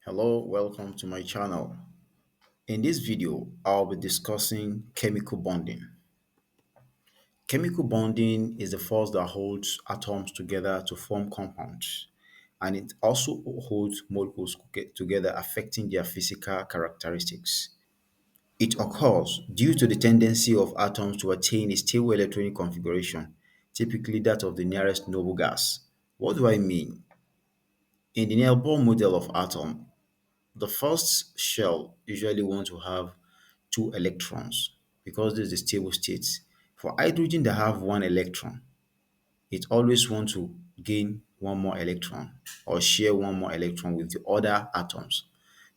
Hello, welcome to my channel. In this video, I'll be discussing chemical bonding. Chemical bonding is the force that holds atoms together to form compounds, and it also holds molecules together, affecting their physical characteristics. It occurs due to the tendency of atoms to attain a stable electronic configuration, typically that of the nearest noble gas. What do I mean? In the Nealbohr model of atom, the first shell usually want to have two electrons because this is the stable state. For hydrogen that have one electron, it always want to gain one more electron or share one more electron with the other atoms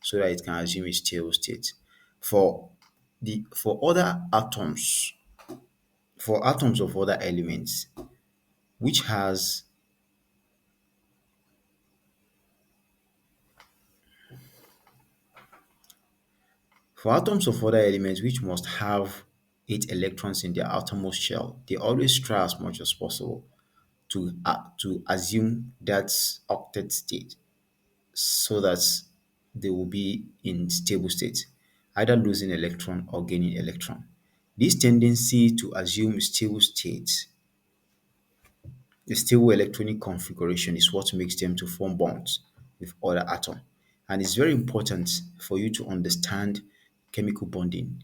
so that it can assume a stable state. For for other atoms, for atoms of other elements, which has for atoms of other elements which must have 8 electrons in their outermost shell, they always try as much as possible to assume that octet state so that they will be in stable state, either losing electron or gaining electron. This tendency to assume stable state, the stable electronic configuration, is what makes them to form bonds with other atoms. And it's very important for you to understand chemical bonding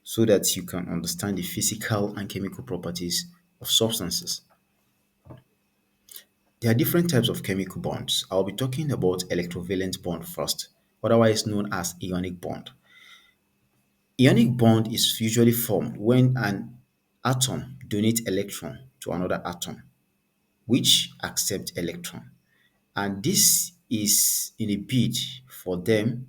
so that you can understand the physical and chemical properties of substances. There are different types of chemical bonds. I'll be talking about electrovalent bond first, otherwise known as ionic bond. Ionic bond is usually formed when an atom donates electron to another atom, which accept electron. And this is in a bid for them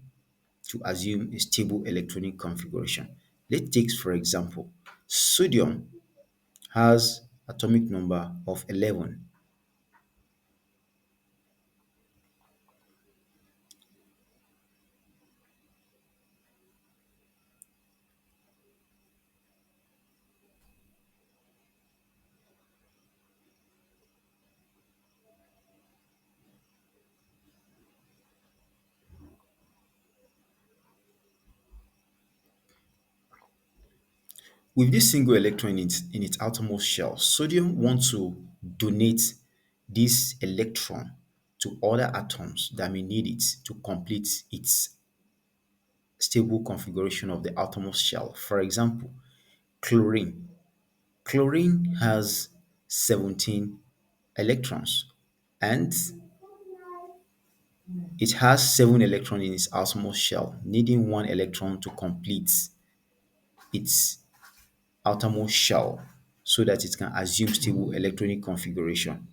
to assume a stable electronic configuration. Let's take, for example, sodium has atomic number of 11. With this single electron in its outermost shell, sodium wants to donate this electron to other atoms that may need it to complete its stable configuration of the outermost shell. For example, chlorine. Chlorine has 17 electrons and it has 7 electrons in its outermost shell, needing 1 electron to complete its outermost shell so that it can assume stable electronic configuration.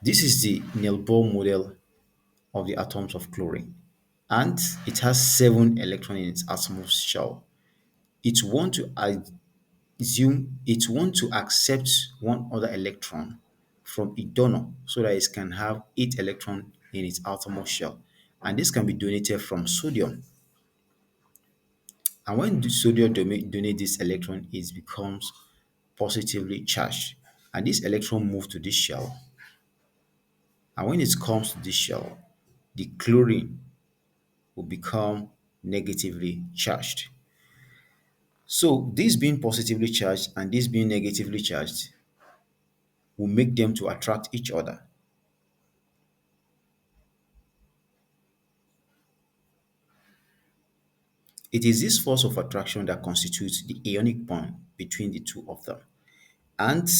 This is the Nealbohr model of the atoms of chlorine, and it has 7 electrons in its outermost shell. It want to assume it want to accept one other electron from a donor so that it can have 8 electrons in its outermost shell, and this can be donated from sodium. And when the sodium donate this electron, it becomes positively charged, and this electron move to this shell. And when it comes to this shell, the chlorine will become negatively charged. So this being positively charged and this being negatively charged will make them to attract each other. It is this force of attraction that constitutes the ionic bond between the two of them. And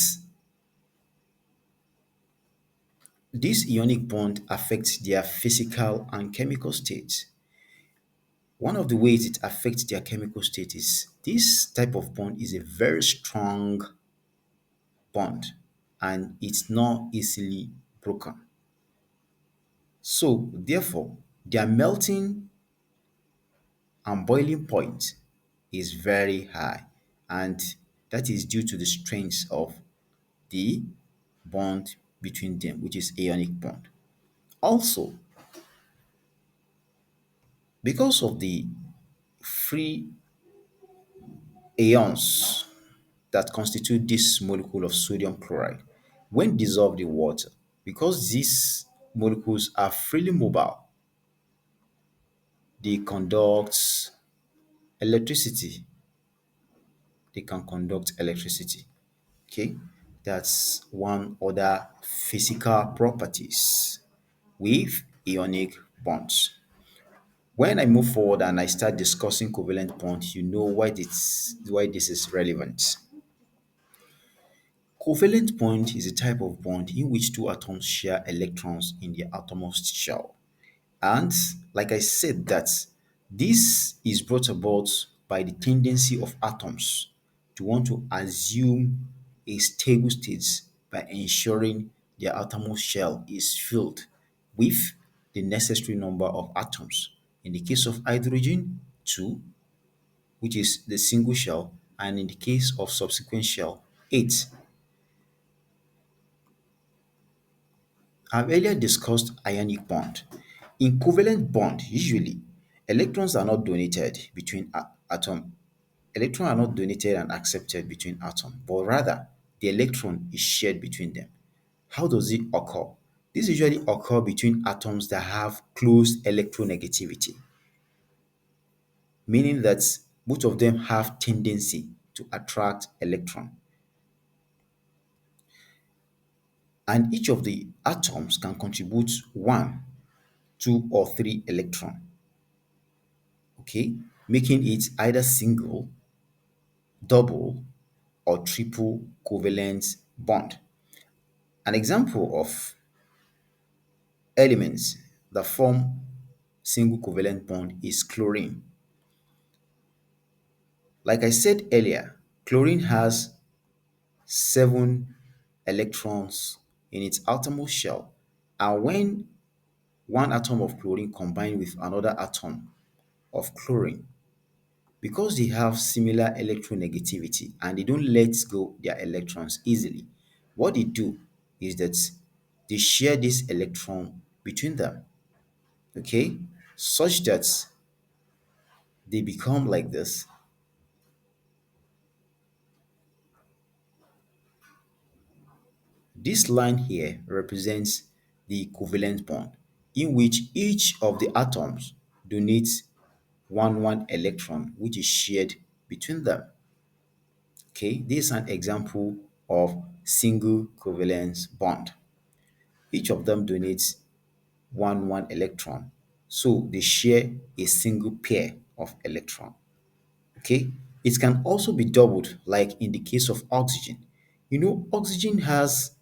this ionic bond affects their physical and chemical states. One of the ways it affects their chemical state is this type of bond is a very strong bond and it's not easily broken. So, therefore, their melting and boiling point is very high, and that is due to the strength of the bond between them, which is ionic bond. Also, because of the free ions that constitute this molecule of sodium chloride, when dissolved in water, because these molecules are freely mobile, they conduct electricity. They can conduct electricity. Okay, that's one other physical properties with ionic bonds. When I move forward and I start discussing covalent bonds, you know why this is relevant. Covalent bond is a type of bond in which two atoms share electrons in their outermost shell. And like I said, that this is brought about by the tendency of atoms to want to assume a stable state by ensuring their outermost shell is filled with the necessary number of atoms. In the case of hydrogen, two, which is the single shell, and in the case of subsequent shell, eight. I've earlier discussed ionic bond. In covalent bond, usually electrons are not donated between atom. Electrons are not donated and accepted between atoms, but rather the electron is shared between them. How does it occur? This usually occur between atoms that have close electronegativity, meaning that both of them have tendency to attract electron, and each of the atoms can contribute one, two, or three electron. Okay, making it either single, double, or triple covalent bond. An example of elements that form single covalent bond is chlorine. Like I said earlier, chlorine has 7 electrons in its outermost shell, and when one atom of chlorine combines with another atom of chlorine, because they have similar electronegativity and they don't let go their electrons easily, what they do is that they share this electron between them, okay, such that they become like this. This line here represents the covalent bond in which each of the atoms donates one electron which is shared between them. Okay, this is an example of single covalence bond. Each of them donates one electron. So they share a single pair of electron. Okay. It can also be doubled, like in the case of oxygen. You know, oxygen has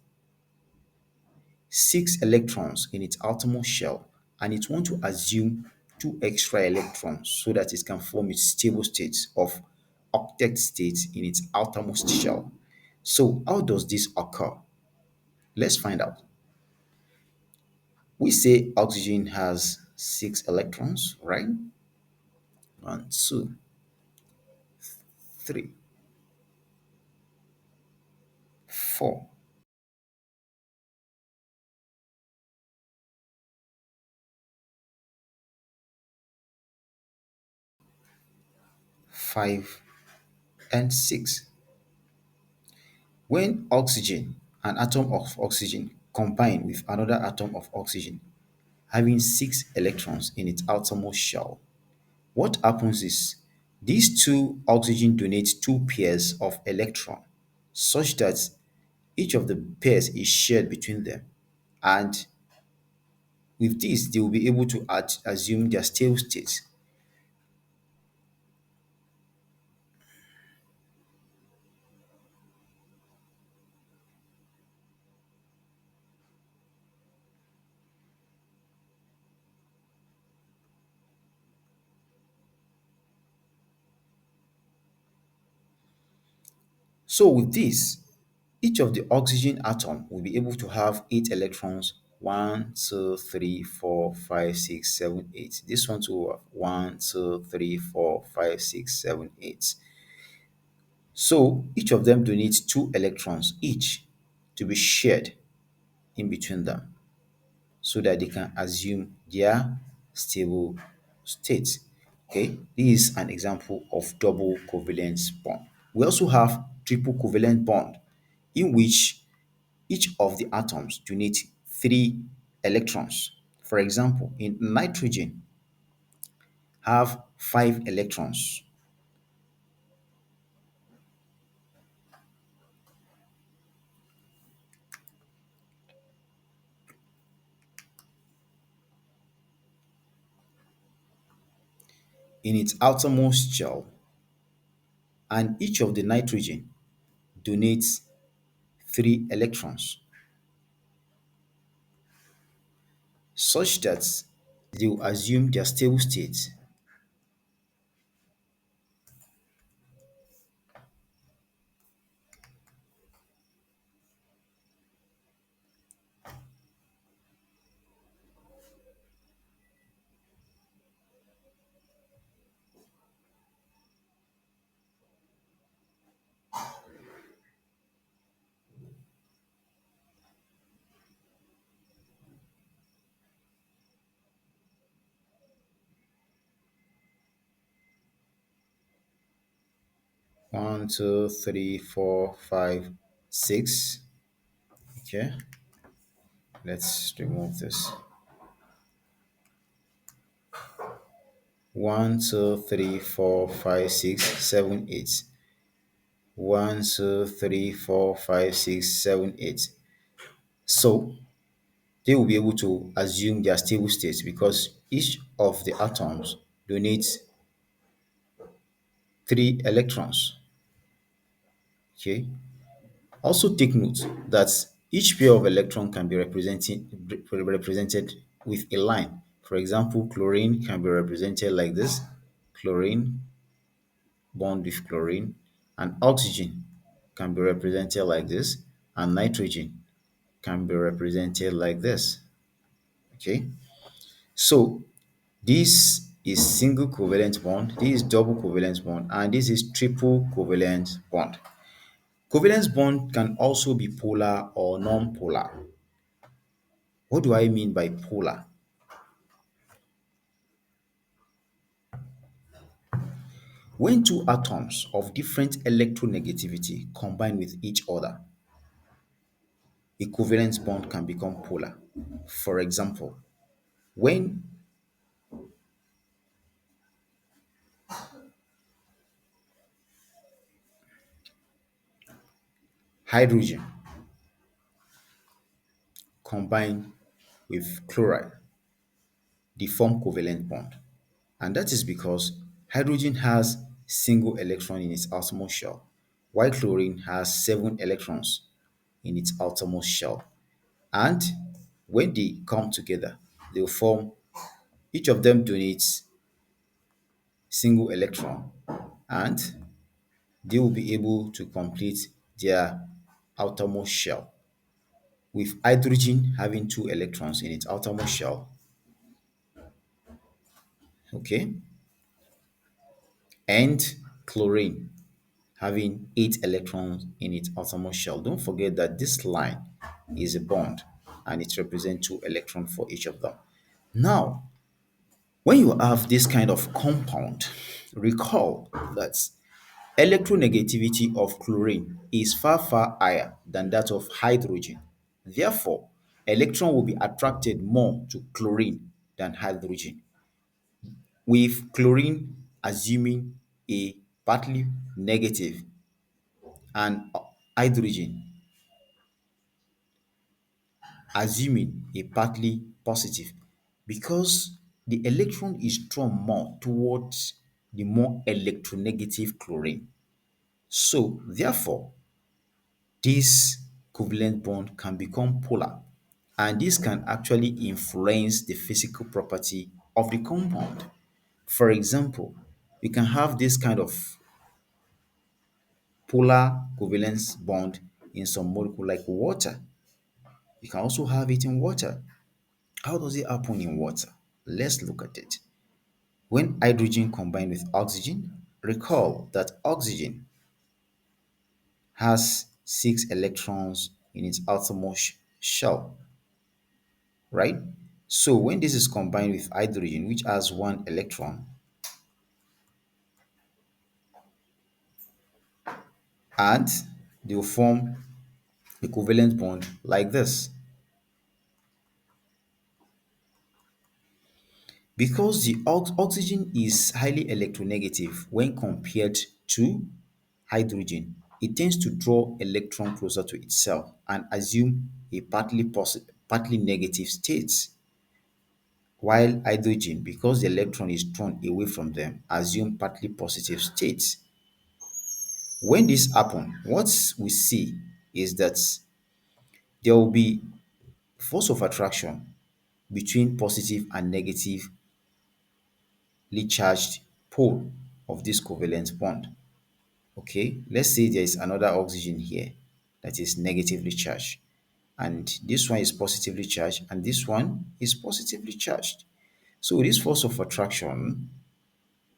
6 electrons in its outermost shell, and it wants to assume two extra electrons so that it can form its stable state of octet state in its outermost shell. So how does this occur? Let's find out. We say oxygen has 6 electrons, right? One, two, three, four, five, and six. When oxygen, an atom of oxygen, combine with another atom of oxygen, having 6 electrons in its outermost shell, what happens is these two oxygen donates two pairs of electron such that each of the pairs is shared between them, and with this they will be able to assume their stable state. So with this, each of the oxygen atom will be able to have 8 electrons. One, two, three, four, five, six, seven, eight. This one too will have one, two, three, four, five, six, seven, eight. So each of them donates 2 electrons each. to be shared in between them so that they can assume their stable state. Okay, this is an example of double covalent bond. We also have triple covalent bond in which each of the atoms donate three electrons. For example, in nitrogen, have five electrons. In its outermost shell, and each of the nitrogen donates three electrons, such that they will assume their stable state 1, 2, 3, 4, 5, 6. Okay, let's remove this. 1, 2, 3, 4, 5, 6, 7, 8. 1, 2, 3, 4, 5, 6, 7, 8. So they will be able to assume their stable states because each of the atoms donates three electrons. Okay. Also take note that each pair of electron can be represented with a line. For example, chlorine can be represented like this. Chlorine bond with chlorine, and oxygen can be represented like this, and nitrogen can be represented like this. Okay, so this is single covalent bond, this is double covalent bond, and this is triple covalent bond. Covalence bond can also be polar or non-polar. What do I mean by polar? When two atoms of different electronegativity combine with each other, a covalent bond can become polar. For example, when hydrogen combine with chloride, they form covalent bond. And that is because hydrogen has single electron in its outermost shell, while chlorine has seven electrons in its outermost shell. And when they come together, they'll form, each of them donates single electron, and they will be able to complete their outermost shell. With hydrogen having two electrons in its outermost shell, okay, and chlorine having eight electrons in its outermost shell. Don't forget that this line is a bond and it represents two electrons for each of them. Now, when you have this kind of compound, recall that electronegativity of chlorine is far, far higher than that of hydrogen. Therefore, electron will be attracted more to chlorine than hydrogen, with chlorine assuming a partly negative and hydrogen assuming a partly positive, because the electron is drawn more towards the more electronegative chlorine. So, therefore, this covalent bond can become polar, and this can actually influence the physical property of the compound. For example, we can have this kind of polar covalence bond in some molecule like water. You can also have it in water. How does it happen in water? Let's look at it. When hydrogen combines with oxygen, recall that oxygen has six electrons in its outermost shell, right? So when this is combined with hydrogen, which has one electron, and they will form a covalent bond like this. Because the oxygen is highly electronegative when compared to hydrogen, it tends to draw electron closer to itself and assume a partly negative state, while hydrogen, because the electron is drawn away from them, assume partly positive states. When this happens, what we see is that there will be force of attraction between positive and negatively charged pole of this covalent bond. Okay, let's say there is another oxygen here that is negatively charged, and this one is positively charged, and this one is positively charged. So this force of attraction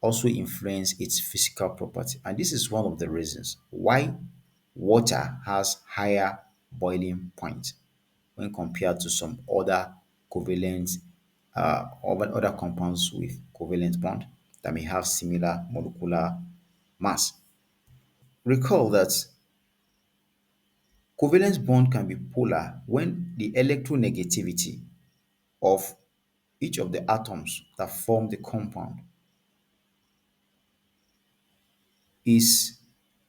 also influence its physical property, and this is one of the reasons why water has higher boiling point when compared to some other covalent or other compounds with covalent bond that may have similar molecular mass. Recall that covalent bond can be polar when the electronegativity of each of the atoms that form the compound is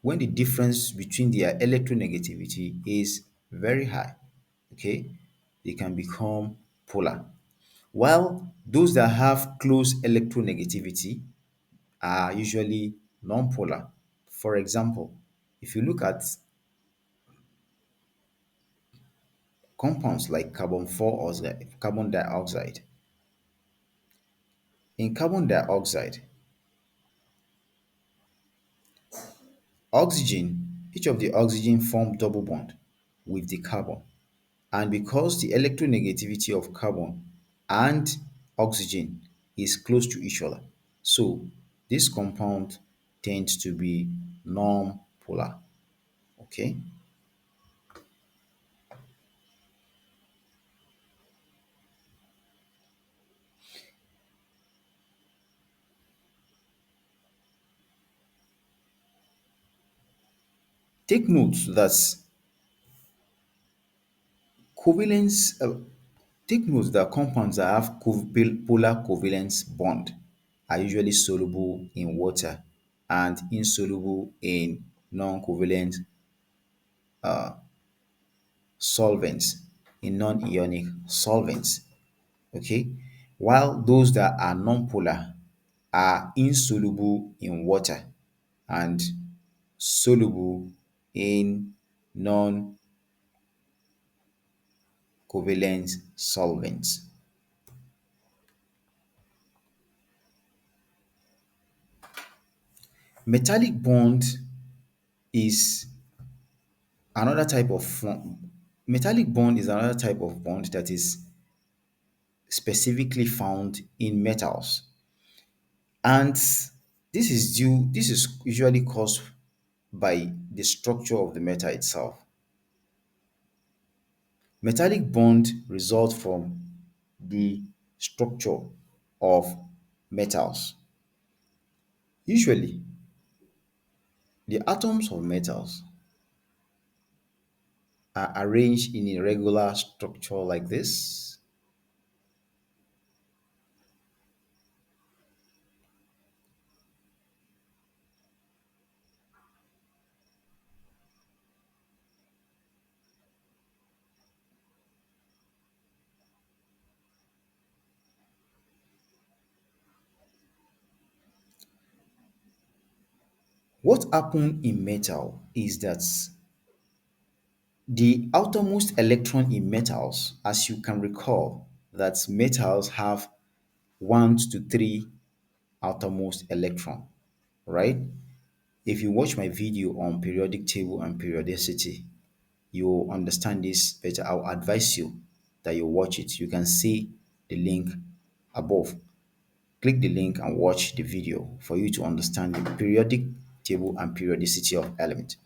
when the difference between their electronegativity is very high. Okay, they can become polar. While those that have close electronegativity are usually non-polar. For example, if you look at compounds like carbon 4 oxide, carbon dioxide, in carbon dioxide, oxygen, each of the oxygen form double bond with the carbon. And because the electronegativity of carbon and oxygen is close to each other, so this compound tends to be non-polar. Okay. Take note that covalence. Take note that compounds that have polar covalence bond are usually soluble in water and insoluble in non-covalent solvents, in non-ionic solvents. Okay, while those that are non-polar are insoluble in water and soluble in non-covalent solvents. Metallic bond is another type of metallic bond is another type of bond that is specifically found in metals, and this is usually caused by the structure of the metal itself. Metallic bond result from the structure of metals. Usually, the atoms of metals are arranged in a regular structure like this. What happens in metal is that the outermost electron in metals, as you can recall, that metals have 1 to 3 outermost electron, right? If you watch my video on periodic table and periodicity, you'll understand this better. I'll advise you that you watch it. You can see the link above. Click the link and watch the video for you to understand the periodic table and periodicity of element.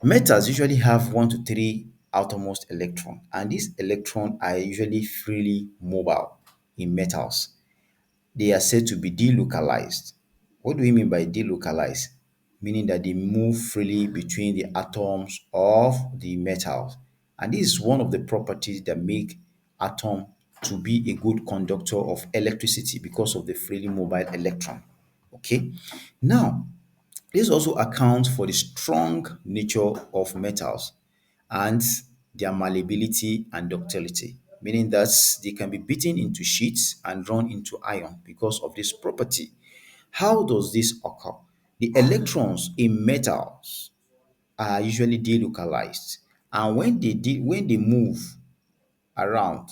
Metals usually have 1 to 3 outermost electron, and these electrons are usually freely mobile in metals. They are said to be delocalized. What do we mean by delocalized? Meaning that they move freely between the atoms of the metals. And this is one of the properties that make atom to be a good conductor of electricity because of the freely mobile electron. Okay. Now, this also accounts for the strong nature of metals and their malleability and ductility, meaning that they can be beaten into sheets and run into iron because of this property. How does this occur? The electrons in metals are usually delocalized, and when they move around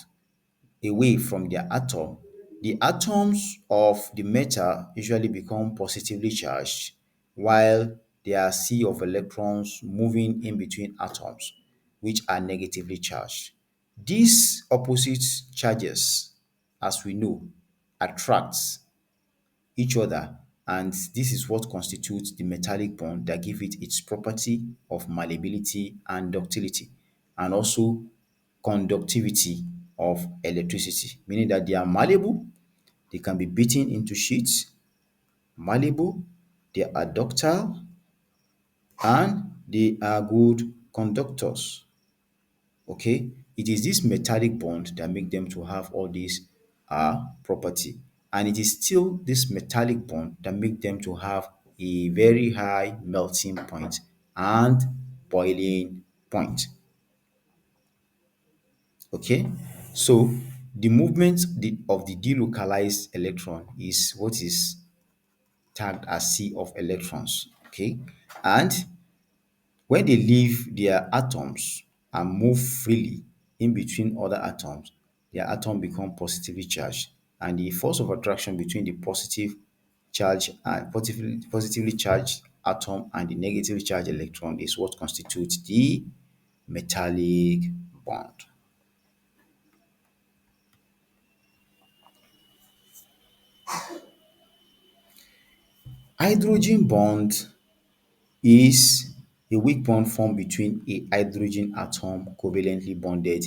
away from their atom, the atoms of the metal usually become positively charged, while there are sea of electrons moving in between atoms, which are negatively charged. These opposite charges, as we know, attracts each other, and this is what constitutes the metallic bond that give it its property of malleability and ductility, and also conductivity of electricity, meaning that they are malleable, they can be beaten into sheets, malleable, they are ductile, and they are good conductors. Okay, it is this metallic bond that make them to have all these property, and it is still this metallic bond that make them to have a very high melting point and boiling point. Okay, so the movement of the delocalized electron is what is tagged as sea of electrons. Okay, and when they leave their atoms and move freely in between other atoms, their atom become positively charged, and the force of attraction between the positive charge and positively charged atom and the negatively charged electron is what constitutes the metallic bond. Hydrogen bond is a weak bond formed between a hydrogen atom covalently bonded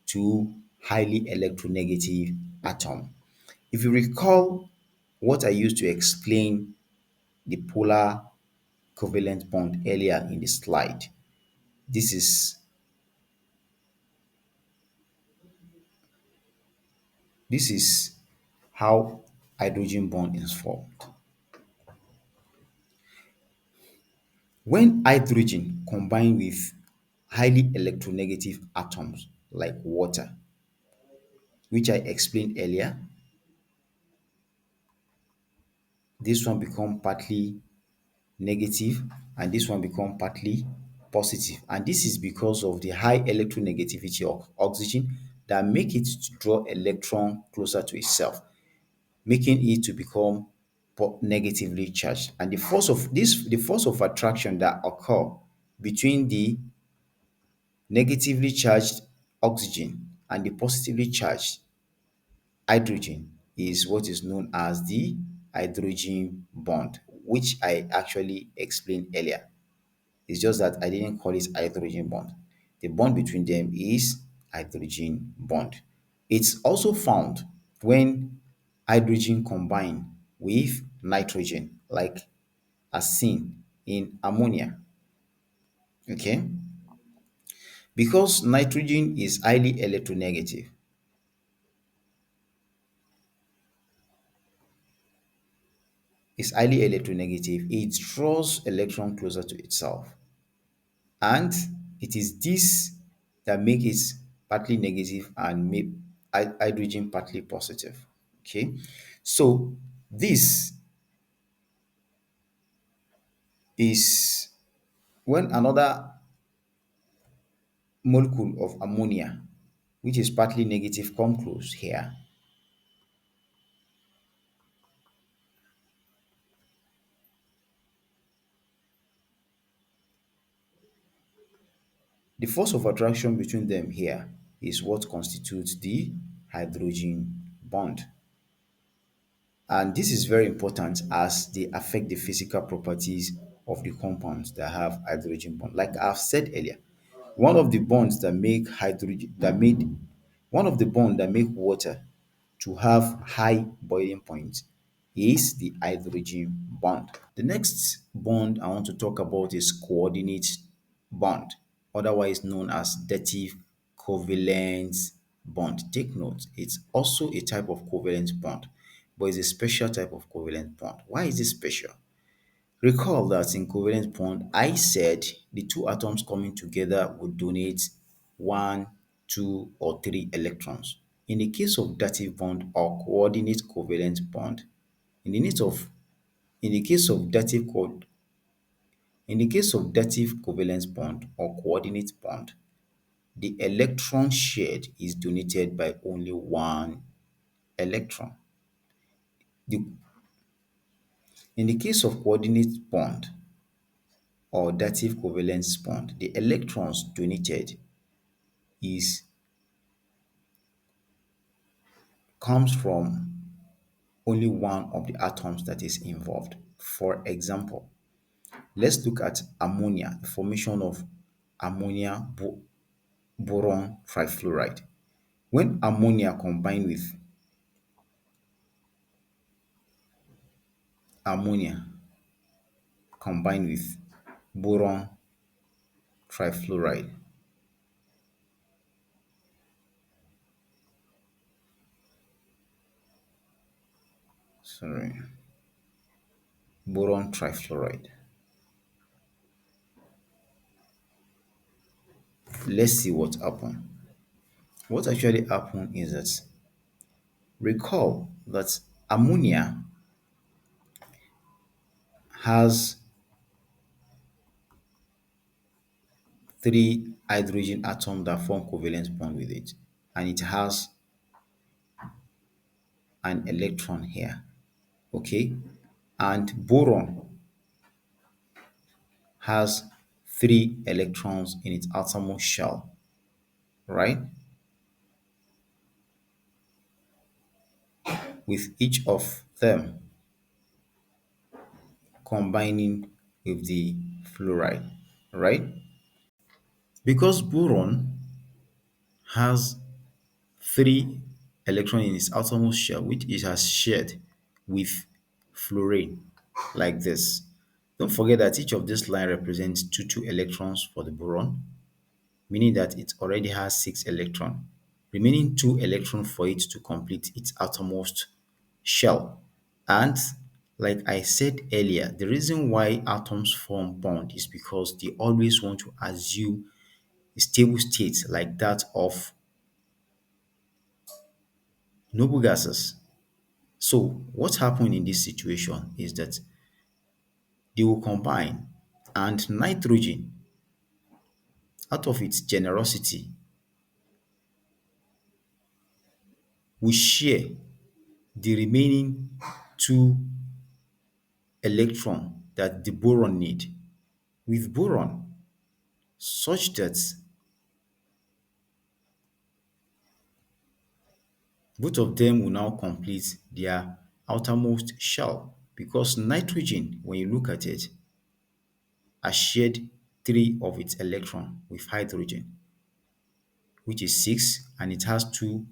to highly electronegative atom. If you recall what I used to explain the polar covalent bond earlier in the slide, this is this is how hydrogen bond is formed. When hydrogen combine with highly electronegative atoms like water, which I explained earlier, this one become partly negative and this one become partly positive, and this is because of the high electronegativity of oxygen that make it to draw electron closer to itself, making it to become negatively charged. And the force of attraction that occur between the negatively charged oxygen and the positively charged hydrogen is what is known as the hydrogen bond, which I actually explained earlier. It's just that I didn't call it hydrogen bond. The bond between them is hydrogen bond. It's also found when hydrogen combine with nitrogen, like as seen in ammonia. Okay? Because nitrogen is highly electronegative, it draws electron closer to itself. And it is this that make it partly negative and make hydrogen partly positive. Okay, so this is when another molecule of ammonia, which is partly negative, come close here, the force of attraction between them here is what constitutes the hydrogen bond. And this is very important as they affect the physical properties of the compounds that have hydrogen bond. Like I've said earlier, One of the bonds that make hydrogen that made one of the bond that make water to have high boiling point is the hydrogen bond. The next bond I want to talk about is coordinate bond, otherwise known as dative covalent bond. Take note, it's also a type of covalent bond, but it's a special type of covalent bond. Why is it special? Recall that in covalent bond, I said the two atoms coming together would donate one, two, or three electrons. In the case of dative bond or coordinate covalent bond, in the case of in the case of dative co- in the case of dative covalent bond or coordinate bond, the electron shared is donated by only one electron. The, in the case of coordinate bond or dative covalence bond, the electrons donated is comes from only one of the atoms that is involved. For example, let's look at ammonia, the formation of ammonia boron trifluoride. When ammonia combined with ammonia combined with boron trifluoride, sorry, boron trifluoride. Let's see what happened. What actually happened is that recall that ammonia has three hydrogen atoms that form covalent bond with it, and it has an electron here. Okay, and boron has three electrons in its outermost shell, right? With each of them combining with the fluoride, right? Because boron has three electrons in its outermost shell, which it has shared with fluorine, like this. Don't forget that each of this line represents two electrons for the boron, meaning that it already has six electrons, remaining two electrons for it to complete its outermost shell. And like I said earlier, the reason why atoms form bond is because they always want to assume a stable state like that of noble gases. So what happened in this situation is that they will combine, and nitrogen, out of its generosity, will share the remaining two electron that the boron need with boron, such that both of them will now complete their outermost shell, because nitrogen, when you look at it, has shared three of its electron with hydrogen, which is six, and it has two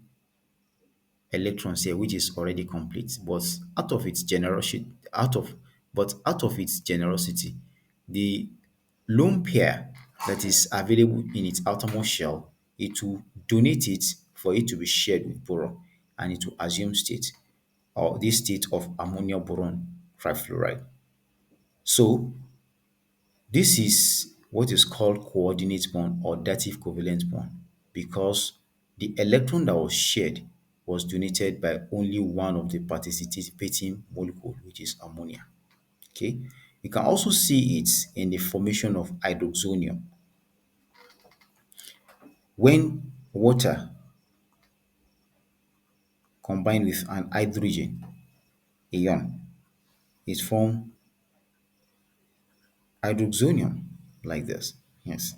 electrons here, which is already complete. But out of its generosity, the lone pair that is available in its outermost shell, it will donate it for it to be shared with boron, and it will assume state, or this state of ammonia boron trifluoride. So this is what is called coordinate bond or dative covalent bond, because the electron that was shared was donated by only one of the participating molecule, which is ammonia. Okay, you can also see it in the formation of hydroxonium. When water combined with an hydrogen ion, it forms hydroxonium like this. Yes.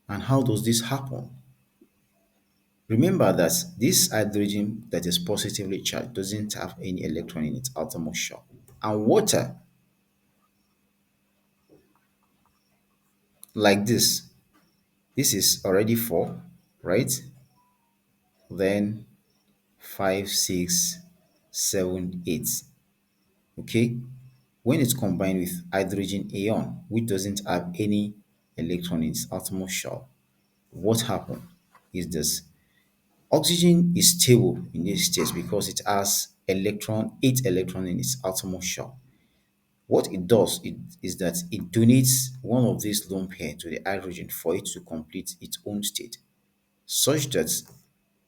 And how does this happen? Remember that this hydrogen that is positively charged doesn't have any electron in its outermost shell. And water, like this, This is already 4, right? Then 5, 6, 7, 8. Okay? When it's combined with hydrogen ion, which doesn't have any electron in its outermost shell, what happens is this. Oxygen is stable in this state because it has 8 electrons in its outermost shell. What it does is that it donates one of these lone pair to the hydrogen for it to complete its own state, such that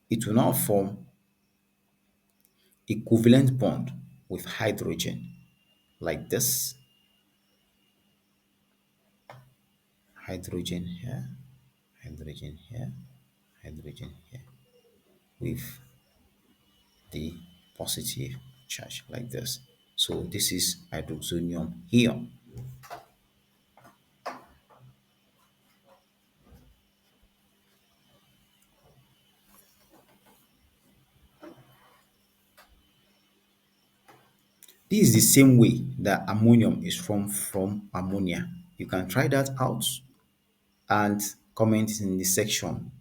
it will now form a covalent bond with hydrogen like this. Hydrogen here, hydrogen here, hydrogen here, with the positive charge like this. So this is hydroxonium here. This is the same way that ammonium is formed from ammonia. You can try that out and comment in the section.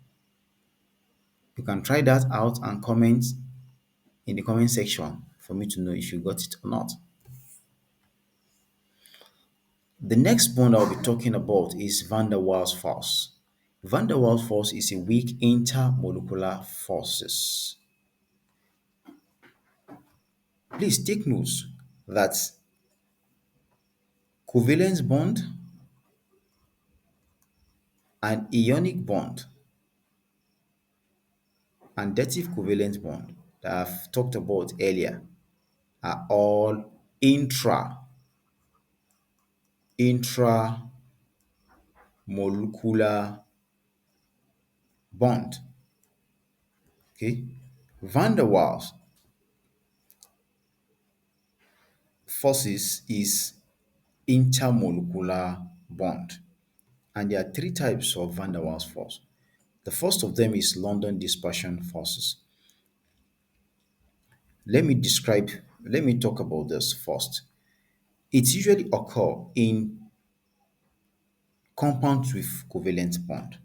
You can try that out and comment in the comment section for me to know if you got it or not. The next bond I'll be talking about is van der Waals force. Van der Waals force is a weak intermolecular forces. Please take notes that covalent bond and ionic bond and dative covalent bond that I've talked about earlier are all intramolecular bond. Okay, van der Waals forces is intermolecular bond, and there are three types of van der Waals force. The first of them is London dispersion forces. Let me describe, let me talk about this first. It usually occur in compounds with covalent bond.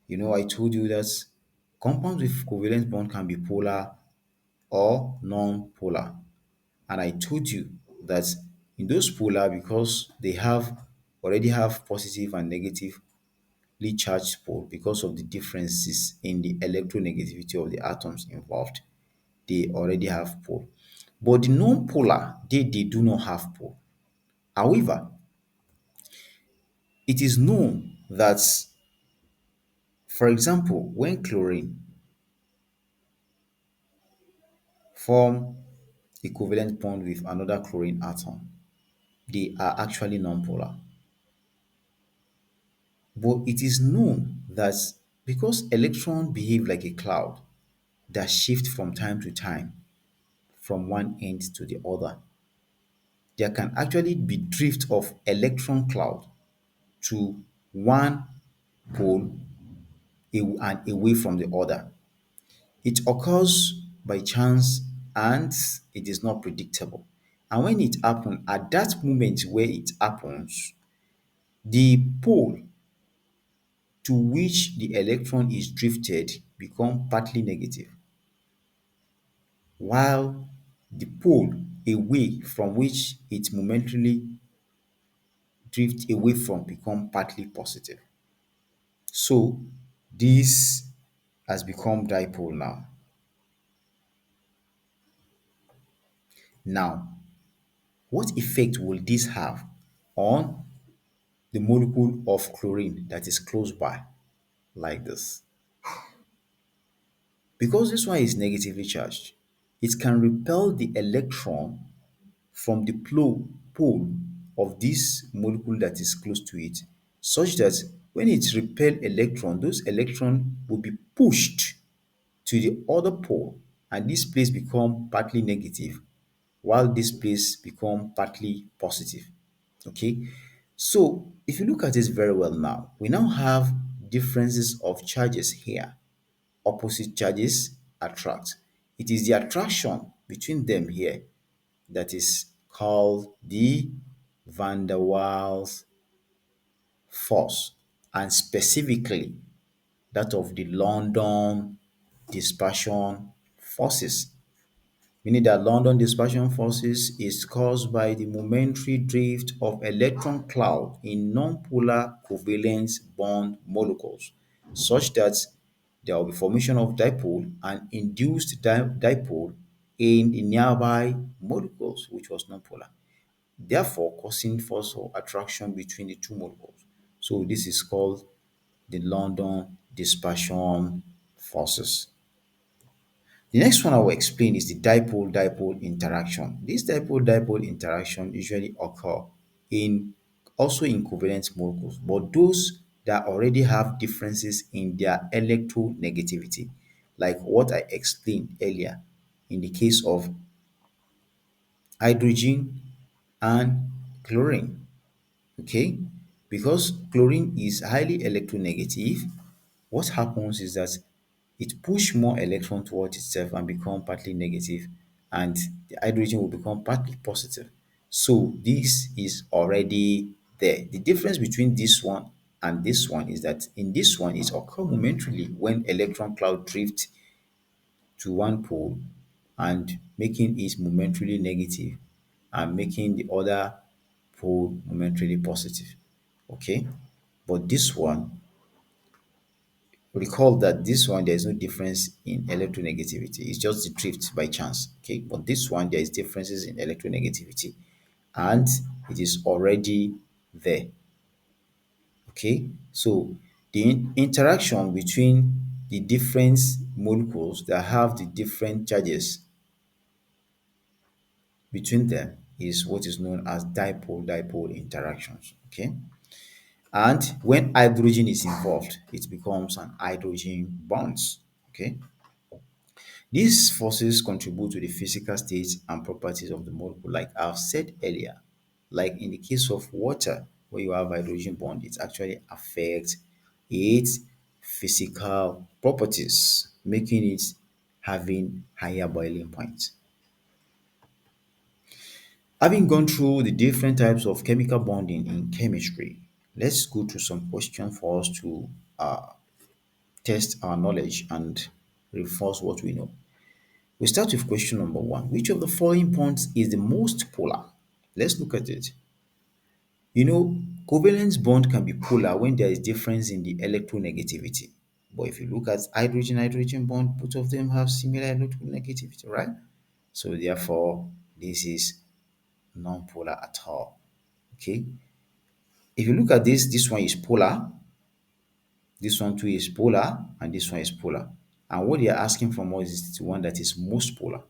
You know, I told you that compounds with covalent bond can be polar or non-polar. And I told you that in those polar, because they already have positive and negatively charged pole because of the differences in the electronegativity of the atoms involved, they already have pole. But the non-polar, they do not have pole. However, it is known that, for example, when chlorine form a covalent bond with another chlorine atom, they are actually non-polar. But it is known that because electrons behave like a cloud that shift from time to time from one end to the other, there can actually be drift of electron cloud to one pole and away from the other. It occurs by chance and it is not predictable. And when it happens, at that moment where it happens, the pole to which the electron is drifted become partly negative, while the pole away from which it momentarily drift away from become partly positive. So this has become dipole now. Now, what effect will this have on the molecule of chlorine that is close by like this? Because this one is negatively charged, it can repel the electron from the pole of this molecule that is close to it, such that when it repel electron, those electrons will be pushed to the other pole, and this place become partly negative while this place become partly positive. Okay, so if you look at this very well now, we now have differences of charges here. Opposite charges attract. It is the attraction between them here that is called the van der Waals force. And specifically, that of the London dispersion forces, meaning that London dispersion forces is caused by the momentary drift of electron cloud in non-polar covalent bond molecules, such that there will be formation of dipole and induced dipole in the nearby molecules, which was non-polar, therefore causing force of attraction between the two molecules. So this is called the London dispersion forces. The next one I will explain is the dipole-dipole interaction. This dipole-dipole interaction usually occur in also in covalent molecules, but those that already have differences in their electronegativity, like what I explained earlier in the case of hydrogen and chlorine. Okay, because chlorine is highly electronegative, what happens is that it push more electron towards itself and become partly negative, and the hydrogen will become partly positive. So this is already there. The difference between this one and this one is that in this one it occur momentarily when electron cloud drift to one pole and making it momentarily negative and making the other pole momentarily positive. Okay, but this one, recall that this one there is no difference in electronegativity, it's just the drift by chance. Okay, but this one there is differences in electronegativity and it is already there. Okay, so the interaction between the different molecules that have the different charges between them is what is known as dipole-dipole interactions. Okay, and when hydrogen is involved, it becomes an hydrogen bonds. Okay, these forces contribute to the physical states and properties of the molecule, like I've said earlier. Like in the case of water, where you have hydrogen bond, it actually affects its physical properties, making it having higher boiling point. Having gone through the different types of chemical bonding in chemistry, let's go through some questions for us to test our knowledge and reinforce what we know. We start with question number one. Which of the following bonds is the most polar? Let's look at it. Covalent bond can be polar when there is difference in the electronegativity. But if you look at hydrogen-hydrogen bond, both of them have similar electronegativity, right? So therefore, this is non-polar at all. Okay. If you look at this one is polar, this one too is polar, and this one is polar. And what they are asking from us is the one that is most polar.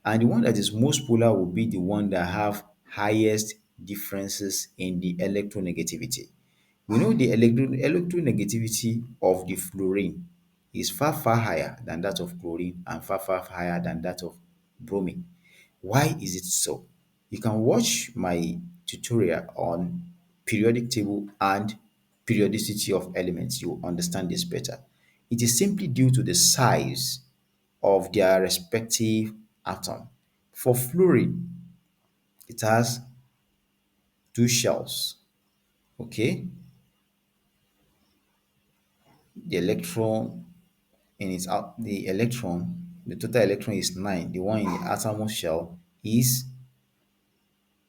And the one that is most polar will be the one that have highest differences in the electronegativity. We know the electronegativity of the fluorine is far, far higher than that of chlorine and far, far higher than that of bromine. Why is it so? You can watch my tutorial on periodic table and periodicity of elements. You will understand this better. It is simply due to the size of their respective atom. For fluorine, it has two shells. Okay, the electron in its out the electron, the total electron is 9. The one in the outermost shell is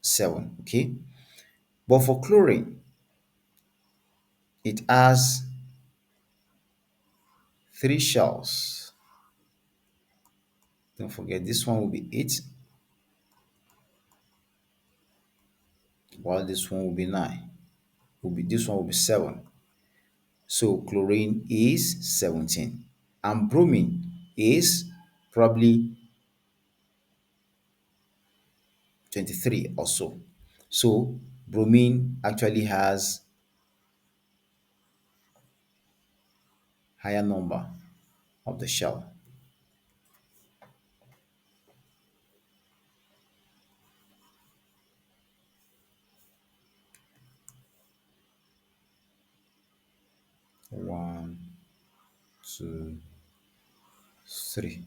7. Okay, but for chlorine, it has three shells. Don't forget this one will be 8, while this one will be 9. This one will be 7. So chlorine is 17, and bromine is probably 23 or so. So bromine actually has higher number of the shell. One, two, three.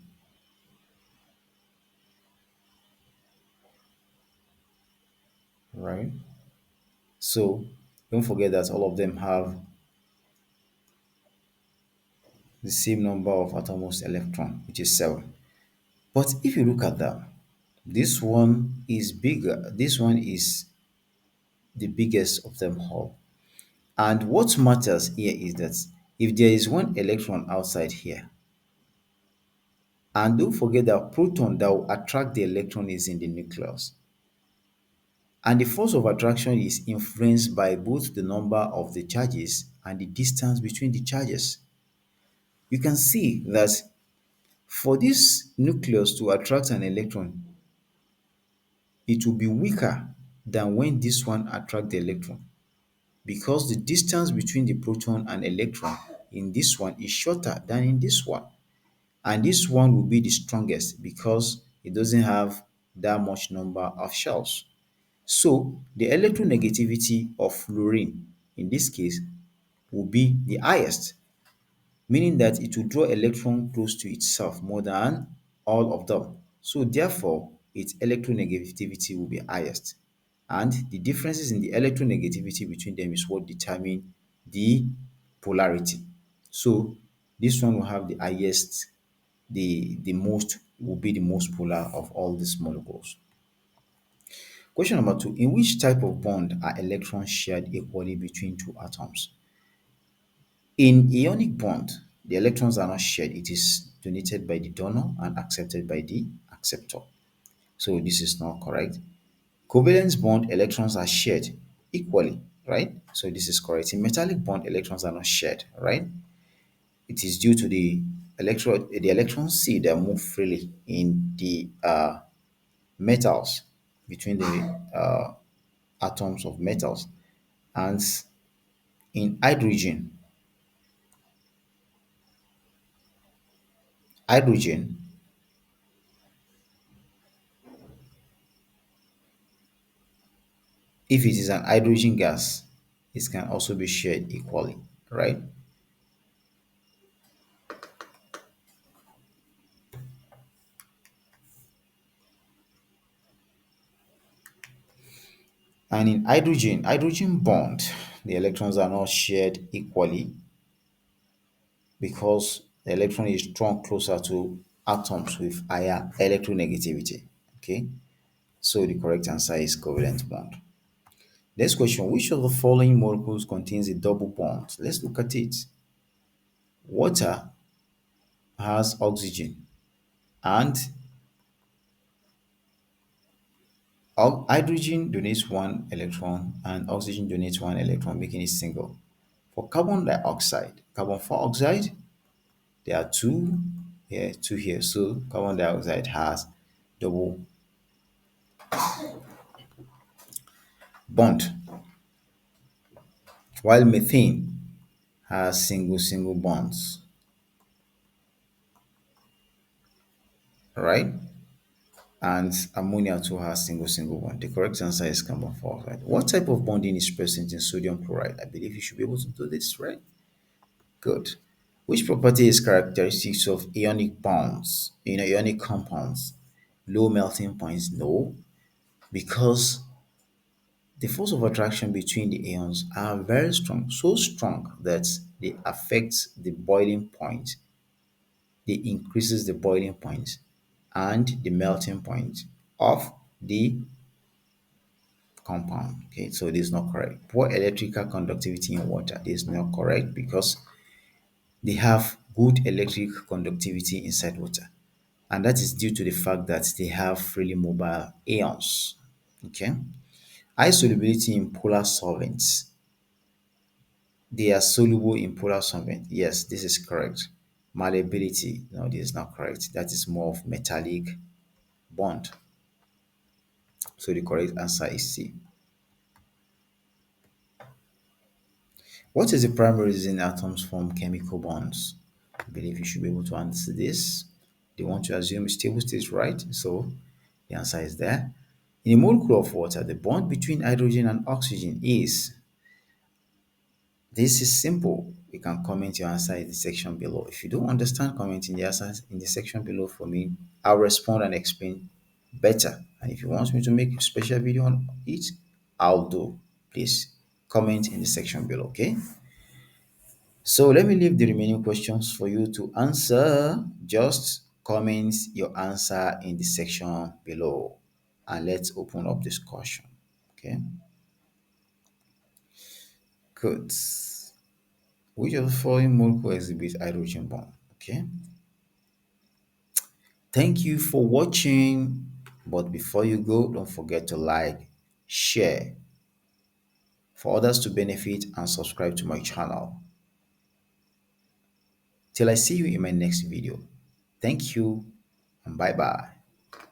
Right? So don't forget that all of them have the same number of atomos electron, which is 7. But if you look at that, this one is bigger. This one is the biggest of them all. And what matters here is that if there is one electron outside here, and don't forget that proton that will attract the electron is in the nucleus. And the force of attraction is influenced by both the number of the charges and the distance between the charges. You can see that for this nucleus to attract an electron, it will be weaker than when this one attract the electron, because the distance between the proton and electron in this one is shorter than in this one. And this one will be the strongest because it doesn't have that much number of shells. So the electronegativity of fluorine in this case will be the highest, meaning that it will draw electron close to itself more than all of them. So therefore, its electronegativity will be highest. And the differences in the electronegativity between them is what determine the polarity. So this one will have the highest, the most will be the most polar of all these molecules. Question number 2. In which type of bond are electrons shared equally between two atoms? In ionic bond, the electrons are not shared. It is donated by the donor and accepted by the acceptor. So this is not correct. Covalent bond, electrons are shared equally, right? So this is correct. In metallic bond, electrons are not shared, right? It is due to the electron C that move freely in the metals between the atoms of metals. And in hydrogen, if it is an hydrogen gas, it can also be shared equally, right? And in hydrogen bond, the electrons are not shared equally because the electron is drawn closer to atoms with higher electronegativity. Okay, so the correct answer is covalent bond. Next question, which of the following molecules contains a double bond? Let's look at it. Water has oxygen, and hydrogen donates one electron and oxygen donates one electron, making it single. For carbon dioxide, carbon dioxide, there are two here, two here. So carbon dioxide has double bond, while methane has single bonds, right? And ammonia too has single bond. The correct answer is carbon dioxide. What type of bonding is present in sodium chloride? I believe you should be able to do this, right? Good. Which property is characteristics of ionic bonds, ionic compounds? Low melting points? No, because the force of attraction between the ions are very strong, so strong that they affect the boiling point. They increases the boiling point and the melting point of the compound. Okay, so this is not correct. Poor electrical conductivity in water. This is not correct because they have good electric conductivity inside water. And that is due to the fact that they have freely mobile ions. Okay. High solubility in polar solvents. They are soluble in polar solvent. Yes, this is correct. Malleability. No, this is not correct. That is more of metallic bond. So the correct answer is C. What is the primary reason atoms form chemical bonds? I believe you should be able to answer this. They want to assume stable state, right? So the answer is there. In a molecule of water, the bond between hydrogen and oxygen is. This is simple. You can comment your answer in the section below. If you don't understand, comment in the answers in the section below for me. I'll respond and explain better. And if you want me to make a special video on it, I'll do. Please comment in the section below, okay? So let me leave the remaining questions for you to answer. Just comment your answer in the section below and let's open up discussion. Okay, good. Which of the following molecule exhibits hydrogen bond? Okay, thank you for watching. But before you go, don't forget to like, share for others to benefit, and subscribe to my channel. Till I see you in my next video. Thank you and bye bye.